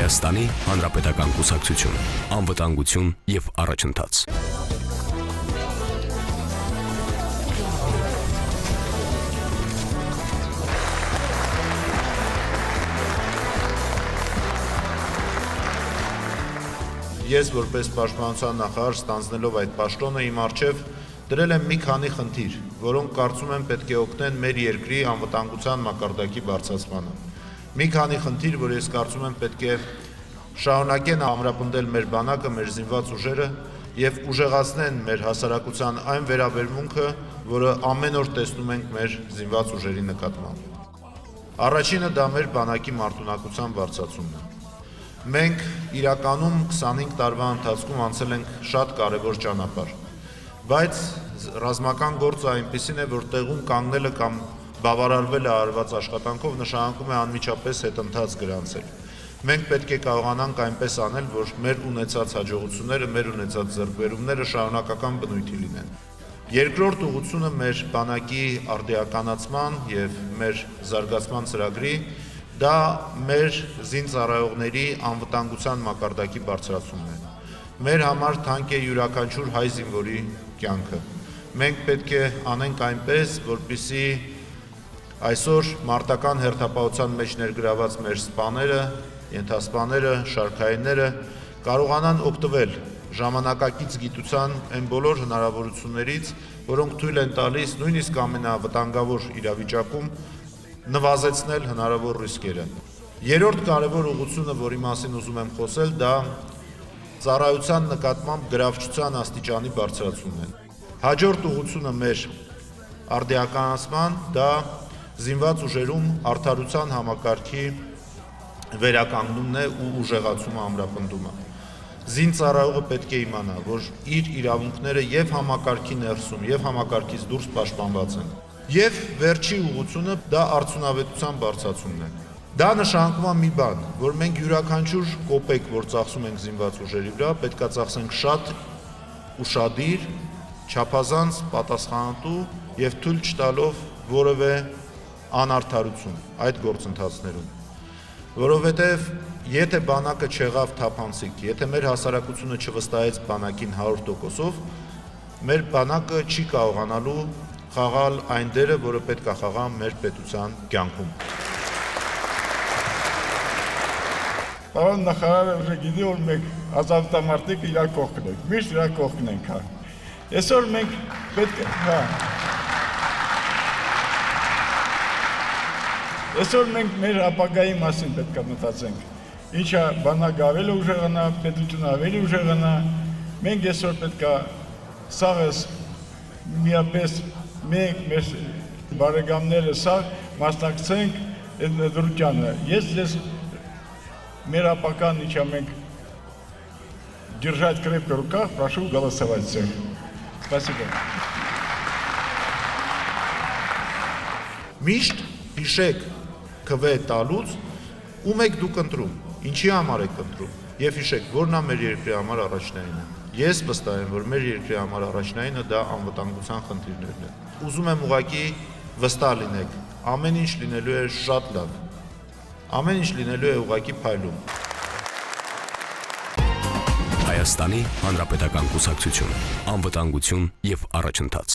Հայաստանի Հանրապետական կուսակցություն, անվտանգություն և առաջընթաց։ Ես որպես պաշտպանության նախարար ստանձնելով այդ պաշտոնը իմ առջև դրել եմ մի քանի խնդիր, որոնք կարծում եմ պետք է օգնեն մեր երկրի անվտանգության մակարդակի բարձրացմանը։ Մի քանի խնդիր, որ ես կարծում եմ պետք է շարունակեն ամրապնդել մեր բանակը, մեր զինված ուժերը եւ ուժեղացնեն մեր հասարակության այն վերաբերմունքը, որը ամեն օր տեսնում ենք մեր զինված ուժերի նկատմամբ։ Առաջինը դա մեր բանակի մարտունակության բարձրացումն է։ Մենք իրականում 25 տարվա ընթացքում անցել ենք շատ կարևոր ճանապարհ, բայց ռազմական գործը այնպիսին է, որ տեղում կանգնելը կամ բավարարվելը արված աշխատանքով նշանակում է անմիջապես հետընթաց գրանցել։ Մենք պետք է կարողանանք այնպես անել, որ մեր ունեցած հաջողությունները, մեր ունեցած ձեռքբերումները շարունակական բնույթի լինեն։ Երկրորդ ուղղությունը մեր բանակի արդիականացման եւ մեր զարգացման ծրագրի դա մեր զինծառայողների անվտանգության մակարդակի բարձրացումն է։ Մեր համար թանկ է յուրաքանչյուր հայ զինվորի կյանքը։ Մենք պետք է անենք այնպես, որպեսզի այսօր մարտական հերթապահության մեջ ներգրաված մեր սպաները, ենթասպաները, շարքայինները կարողանան օգտվել ժամանակակից գիտության այն բոլոր հնարավորություններից, որոնք թույլ են տալիս նույնիսկ ամենավտանգավոր իրավիճակում նվազեցնել հնարավոր ռիսկերը։ Երրորդ կարևոր ուղղությունը, որի մասին ուզում եմ խոսել, դա ծառայության նկատմամբ գրավչության աստիճանի բարձրացումն է։ Հաջորդ ուղղությունը մեր արդիականացման դա զինված ուժերում արդարության համակարգի վերականգնումն է ու ուժեղացումը ամրապնդումը։ Զինծառայողը պետք է իմանա, որ իր իրավունքները եւ համակարգի ներսում, եւ համակարգից դուրս պաշտպանված են։ Եվ վերջի ուղղությունը դա արդյունավետության բարձրացումն է։ Դա նշանակում է մի բան, որ մենք յուրաքանչյուր կոպեկ, որ ծախսում ենք զինված ուժերի վրա, պետքա ծախսենք շատ ուշադիր, չափազանց պատասխանատու եւ թույլ չտալով որևէ անարդարություն այդ գործընթացներում։ Որովհետեւ եթե բանակը չեղավ թափանցիկ, եթե մեր հասարակությունը չվստահեց բանակին 100%-ով, մեր բանակը չի կարողանալու խաղալ այն դերը, որը պետք է խաղա մեր պետության կյանքում։ Պարոն նախարարը գիտի, որ մենք ազատամարտիկ իրար կողքն ենք, միշտ իրար կողքն ենք։ Այսօր մենք պետք է, այսօր մենք մեր ապագայի մասին պետք է մտածենք։ Ինչա բանակը ավելի ուժեղանա, պետությունը ավելի ուժեղանա, մենք այսօր պետք է սաղս միապես մենք մեր բարեկամները սաղ մասնակցենք այդ դրությանը։ Ես մեր ապական ինչա մենք держать крепко в руках, прошу голосовать всех. Спасибо. Միշտ հիշեք քվե տալուց ում եք դուք ընտրում, ինչի համար եք ընտրում, եւ հիշեք, որն է մեր երկրի համար առաջնայինը։ Ես վստահ եմ, որ մեր երկրի համար առաջնայինը դա անվտանգության խնդիրներն են։ Ուզում եմ ուղղակի վստահ լինեք, ամեն ինչ լինելու է շատ լավ, ամեն ինչ լինելու է ուղղակի փայլում։ Հայաստանի Հանրապետական կուսակցություն, անվտանգություն և առաջընթաց։